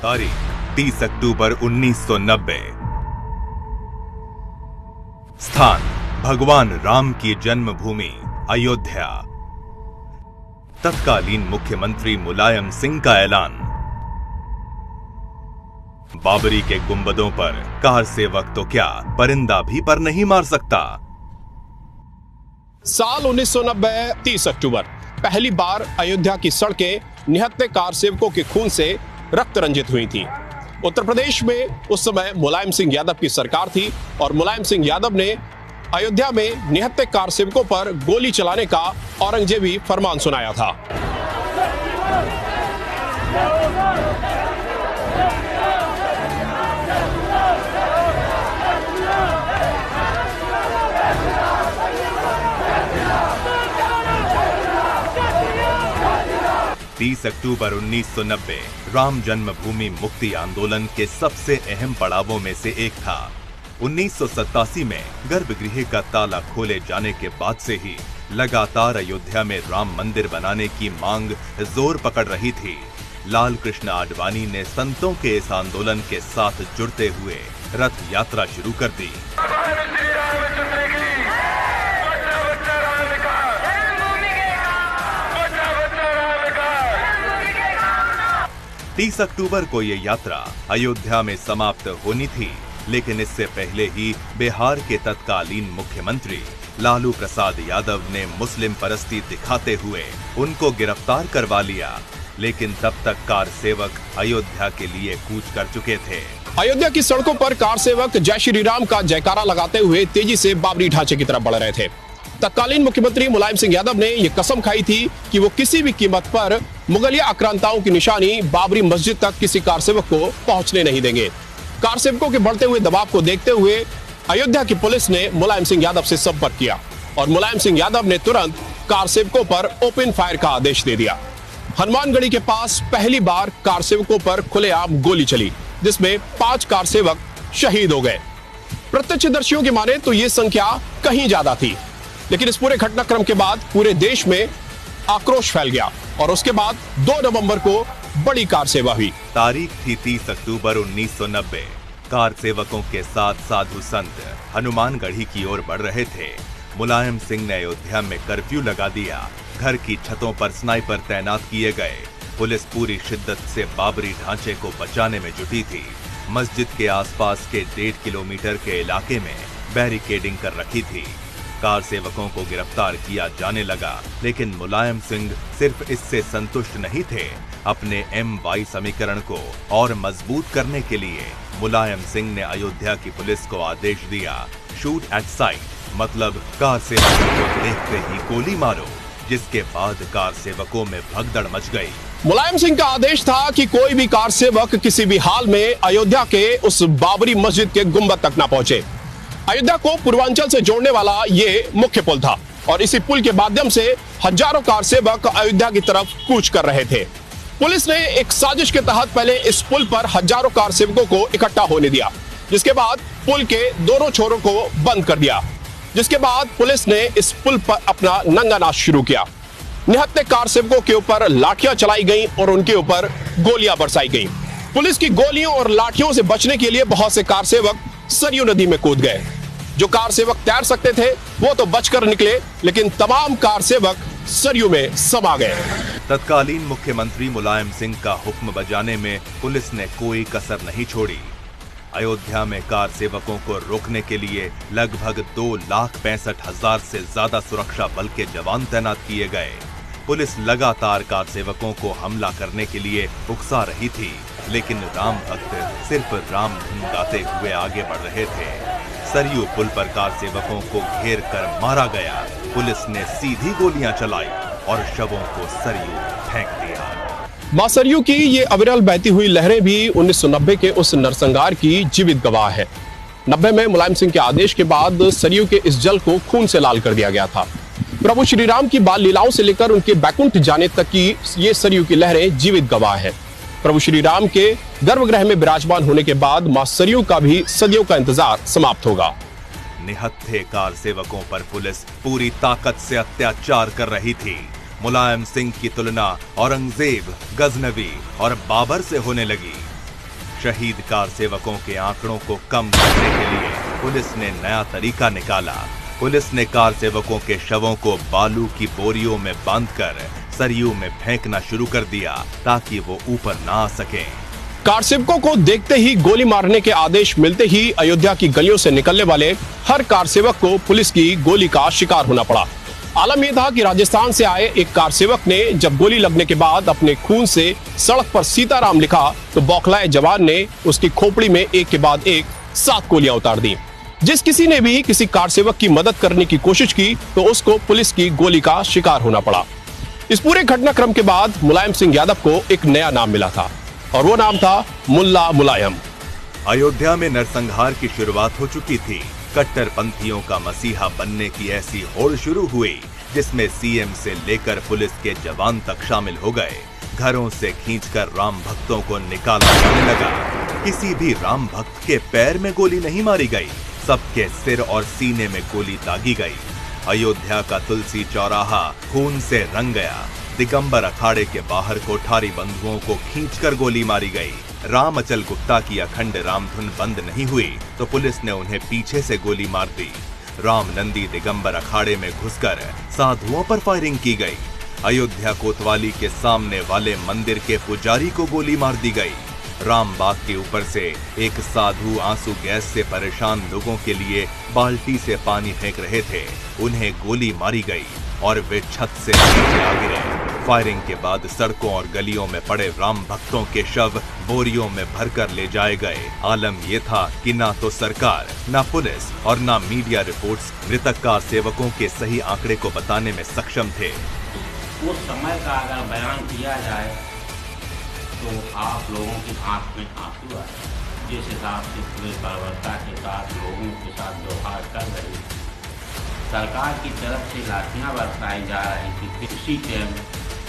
तारीख 30 अक्टूबर 1990। स्थान भगवान राम की जन्मभूमि अयोध्या। तत्कालीन मुख्यमंत्री मुलायम सिंह का ऐलान। बाबरी के गुंबदों पर कार सेवक तो क्या परिंदा भी पर नहीं मार सकता। साल 1990 30 अक्टूबर पहली बार अयोध्या की सड़कें निहत्थे कार सेवकों के खून से रक्त रंजित हुई थी। उत्तर प्रदेश में उस समय मुलायम सिंह यादव की सरकार थी और मुलायम सिंह यादव ने अयोध्या में निहत्थे कार सेवकों पर गोली चलाने का औरंगजेबी फरमान सुनाया था। तीस अक्टूबर 1990 राम जन्मभूमि मुक्ति आंदोलन के सबसे अहम पड़ावों में से एक था। 1987 में गर्भगृह का ताला खोले जाने के बाद से ही लगातार अयोध्या में राम मंदिर बनाने की मांग जोर पकड़ रही थी। लाल कृष्ण आडवाणी ने संतों के इस आंदोलन के साथ जुड़ते हुए रथ यात्रा शुरू कर दी। 30 अक्टूबर को ये यात्रा अयोध्या में समाप्त होनी थी, लेकिन इससे पहले ही बिहार के तत्कालीन मुख्यमंत्री लालू प्रसाद यादव ने मुस्लिम परस्ती दिखाते हुए उनको गिरफ्तार करवा लिया। लेकिन तब तक कार सेवक अयोध्या के लिए कूच कर चुके थे। अयोध्या की सड़कों पर कार सेवक जय श्री राम का जयकारा लगाते हुए तेजी से बाबरी ढांचे की तरफ बढ़ रहे थे। तत्कालीन मुख्यमंत्री मुलायम सिंह यादव ने यह कसम खाई थी कि वो किसी भी कीमत पर मुगलिया आक्रांताओं की निशानी बाबरी मस्जिद तक किसी कार सेवक को पहुंचने नहीं देंगे। कार सेवकों के बढ़ते हुए दबाव को देखते हुए अयोध्या की पुलिस ने मुलायम सिंह यादव से संपर्क किया और मुलायम सिंह यादव ने तुरंत कार सेवकों पर ओपन फायर का आदेश दे दिया। हनुमानगढ़ी के पास पहली बार कार सेवकों पर खुलेआम गोली चली, जिसमें 5 कार सेवक शहीद हो गए। प्रत्यक्षदर्शियों की माने तो ये संख्या कहीं ज्यादा थी, लेकिन इस पूरे घटनाक्रम के बाद पूरे देश में आक्रोश फैल गया और उसके बाद 2 नवंबर को बड़ी कार सेवा हुई। तारीख थी 30 अक्टूबर 1990। कार सेवकों के साथ साधु संत हनुमानगढ़ी की ओर बढ़ रहे थे। मुलायम सिंह ने अयोध्या में कर्फ्यू लगा दिया। घर की छतों पर स्नाइपर तैनात किए गए। पुलिस पूरी शिद्दत से बाबरी ढांचे को बचाने में जुटी थी। मस्जिद के आसपास के 1.5 किलोमीटर के इलाके में बैरिकेडिंग कर रखी थी। कार सेवकों को गिरफ्तार किया जाने लगा, लेकिन मुलायम सिंह सिर्फ इससे संतुष्ट नहीं थे। अपने MY समीकरण को और मजबूत करने के लिए मुलायम सिंह ने अयोध्या की पुलिस को आदेश दिया, शूट एट साइट, मतलब कार सेवकों को देखते ही गोली मारो, जिसके बाद कार सेवकों में भगदड़ मच गई। मुलायम सिंह का आदेश था कि कोई भी कार सेवक किसी भी हाल में अयोध्या के उस बाबरी मस्जिद के गुंबद तक ना पहुंचे। अयोध्या को पूर्वांचल से जोड़ने वाला ये मुख्य पुल था और इसी पुल के माध्यम से हजारों कार सेवक अयोध्या की तरफ कूच कर रहे थे। पुलिस ने एक साजिश के तहत पहले इस पुल पर हजारों कार सेवकों को इकट्ठा होने दिया, जिसके बाद पुल के दोनों छोरों को बंद कर दिया। जिसके बाद पुलिस ने इस पुल पर अपना नंगा नाच शुरू किया। निहत्थे कार सेवकों के ऊपर लाठियां चलाई गईं और उनके ऊपर गोलियां बरसाई गईं। पुलिस की गोलियों और लाठियों से बचने के लिए बहुत से कार सेवक सरयू नदी में कूद गए। जो कार सेवक तैर सकते थे वो तो बचकर निकले, लेकिन तमाम कार सेवक सरयू में समा गए। तत्कालीन मुख्यमंत्री मुलायम सिंह का हुक्म बजाने में पुलिस ने कोई कसर नहीं छोड़ी। अयोध्या में कार सेवकों को रोकने के लिए लगभग 2,65,000 से ज्यादा सुरक्षा बल के जवान तैनात किए गए। पुलिस लगातार कार सेवकों को हमला करने के लिए उकसा रही थी, लेकिन राम भक्त सिर्फ राम धुन गाते हुए आगे बढ़ रहे थे। सरयू पुल पर कार सेवकों को घेर कर मारा गया। पुलिस ने सीधी गोलियां चलाई और शवों को सरयू फेंक दिया। मां सरयू की ये अविरल बहती हुई लहरें भी 1990 के उस नरसंहार की जीवित गवाह है। 90 में मुलायम सिंह के आदेश के बाद सरयू के इस जल को खून से लाल कर दिया गया था। प्रभु श्री राम की बाल लीलाओं से लेकर उनके बैकुंठ जाने तक की ये सरयू की लहरें जीवित गवाह है। प्रभु श्री राम के गर्भगृह में विराजमान होने के बाद मां सरयू का भी सदियों का इंतजार समाप्त होगा। निहत्थे कार सेवकों पर पुलिस पूरी ताकत से अत्याचार कर रही थी। मुलायम सिंह की तुलना औरंगजेब, गजनवी और बाबर से होने लगी। शहीद कार सेवकों के आंकड़ों को कम करने के लिए पुलिस ने नया तरीका निकाला। पुलिस ने कार सेवकों के शवों को बालू की बोरियों में बांधकर सरयू में फेंकना शुरू कर दिया ताकि वो ऊपर ना आ सकें। कार सेवकों को देखते ही गोली मारने के आदेश मिलते ही अयोध्या की गलियों से निकलने वाले हर कार सेवक को पुलिस की गोली का शिकार होना पड़ा। आलम यह था कि राजस्थान से आए एक कार सेवक ने जब गोली लगने के बाद अपने खून से सड़क पर सीताराम लिखा तो बौखलाए जवान ने उसकी खोपड़ी में एक के बाद एक 7 गोलियां उतार दी। जिस किसी ने भी किसी कार सेवक की मदद करने की कोशिश की तो उसको पुलिस की गोली का शिकार होना पड़ा। इस पूरे घटनाक्रम के बाद मुलायम सिंह यादव को एक नया नाम मिला था और वो नाम था मुल्ला मुलायम। अयोध्या में नरसंहार की शुरुआत हो चुकी थी। कट्टरपंथियों का मसीहा बनने की ऐसी होड़ शुरू हुई जिसमें सीएम से लेकर पुलिस के जवान तक शामिल हो गए। घरों से खींचकर राम भक्तों को निकाला जाने लगा। किसी भी राम भक्त के पैर में गोली नहीं मारी गई, सबके सिर और सीने में गोली दागी गई। अयोध्या का तुलसी चौराहा खून से रंग गया। दिगंबर अखाड़े के बाहर कोठारी बंधुओं को खींचकर गोली मारी गई। राम अचल गुप्ता की अखंड रामधुन बंद नहीं हुई तो पुलिस ने उन्हें पीछे से गोली मार दी। राम नंदी दिगंबर अखाड़े में घुसकर साधुओं पर फायरिंग की गई। अयोध्या कोतवाली के सामने वाले मंदिर के पुजारी को गोली मार दी गई। रामबाग के ऊपर से एक साधु आंसू गैस से परेशान लोगों के लिए बाल्टी से पानी फेंक रहे थे, उन्हें गोली मारी गई और वे छत से नीचे आ गिरे। फायरिंग के बाद सड़कों और गलियों में पड़े राम भक्तों के शव बोरियों में भरकर ले जाए गए। आलम ये था कि ना तो सरकार, ना पुलिस और ना मीडिया रिपोर्ट्स मृतक कार सेवकों के सही आंकड़े को बताने में सक्षम थे। उस समय का अगर बयान किया जाए तो आप लोगों की आंख में आंसू आए। जिस हिसाब से पुलिस बर्बरता के साथ लोगों के साथ व्यवहार कर रही, सरकार की तरफ से लाठियां बरसाई जा रही थी। इसी टाइम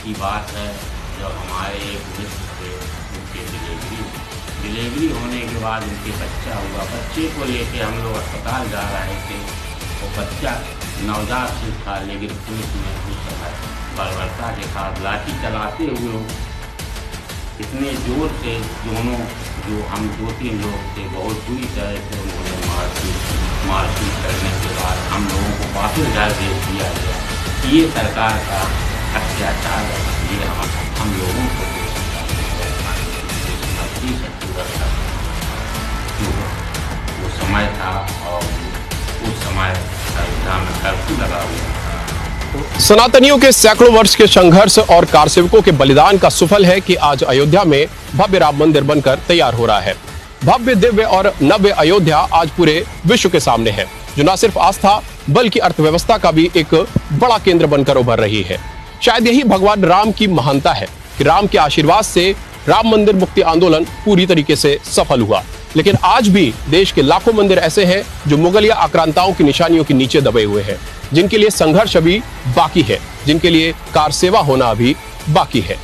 की बात है जब हमारे एक मित्र थे, उनके डिलीवरी होने के बाद उनके बच्चा हुआ। बच्चे को लेके हम लोग अस्पताल जा रहे थे और बच्चा नवजात शिशु था, लेकिन पुलिस ने उस समय बर्बरता के साथ लाठी चलाते हुए इतने जोर से दोनों जो हम 2-3 लोग थे बहुत बुरी तरह से उन्होंने मारपीट करने के बाद हम लोगों को वापस घर भेज दिया गया। ये सरकार का अत्याचार है। ये हम लोगों को वो समय था और उस समय अयोध्या में कर्फ्यू लगा हुआ था। सनातनियों के सैकड़ों वर्ष के संघर्ष और कार सेवकों के बलिदान का सुफल है कि आज अयोध्या में भव्य राम मंदिर बनकर तैयार हो रहा है। भव्य, दिव्य और नव्य अयोध्या आज पूरे विश्व के सामने है, जो न सिर्फ आस्था बल्कि अर्थव्यवस्था का भी एक बड़ा केंद्र बनकर उभर रही है। शायद यही भगवान राम की महानता है कि राम के आशीर्वाद से राम मंदिर मुक्ति आंदोलन पूरी तरीके से सफल हुआ। लेकिन आज भी देश के लाखों मंदिर ऐसे हैं जो मुगलिया आक्रांताओं की निशानियों के नीचे दबे हुए हैं, जिनके लिए संघर्ष अभी बाकी है, जिनके लिए कार सेवा होना अभी बाकी है।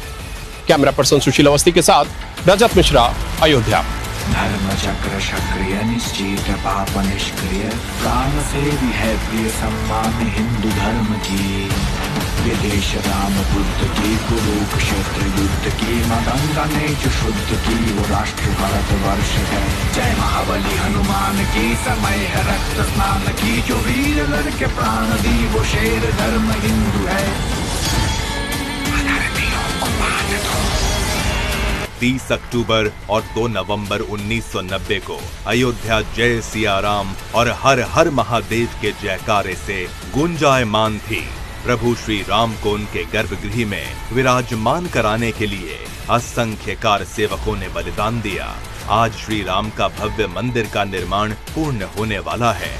कैमरा पर्सन सुशील अवस्थी के साथ रजत मिश्रा, अयोध्या। धर्म चक्र सक्रिय निश्चित पाप निष्क्रिय प्राण सेवी है प्रिय सम्मान हिंदू धर्म की। विदेश राम बुद्ध की, कुरुक्षेत्र युद्ध की, गंगा ने जो शुद्ध की, वो राष्ट्र भारत वर्ष है। जय महाबली हनुमान की, समय है रक्त स्नान की, जो वीर लड़के प्राण दी, वो शेर धर्म हिंदू है। 30 अक्टूबर और 2 नवंबर 1990 को अयोध्या जय सिया राम और हर हर महादेव के जयकारे से गुंजायमान थी। प्रभु श्री राम को उनके गर्भगृह में विराजमान कराने के लिए असंख्य कार सेवकों ने बलिदान दिया। आज श्री राम का भव्य मंदिर का निर्माण पूर्ण होने वाला है।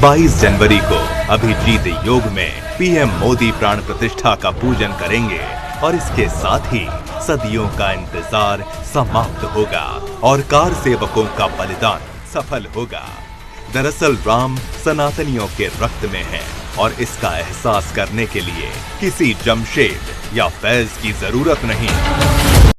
बाईस जनवरी को अभिजीत योग में पीएम मोदी प्राण प्रतिष्ठा का पूजन करेंगे। और इसके साथ ही सदियों का इंतजार समाप्त होगा और कार सेवकों का बलिदान सफल होगा। दरअसल राम सनातनियों के रक्त में है और इसका एहसास करने के लिए किसी जमशेद या फैज की जरूरत नहीं।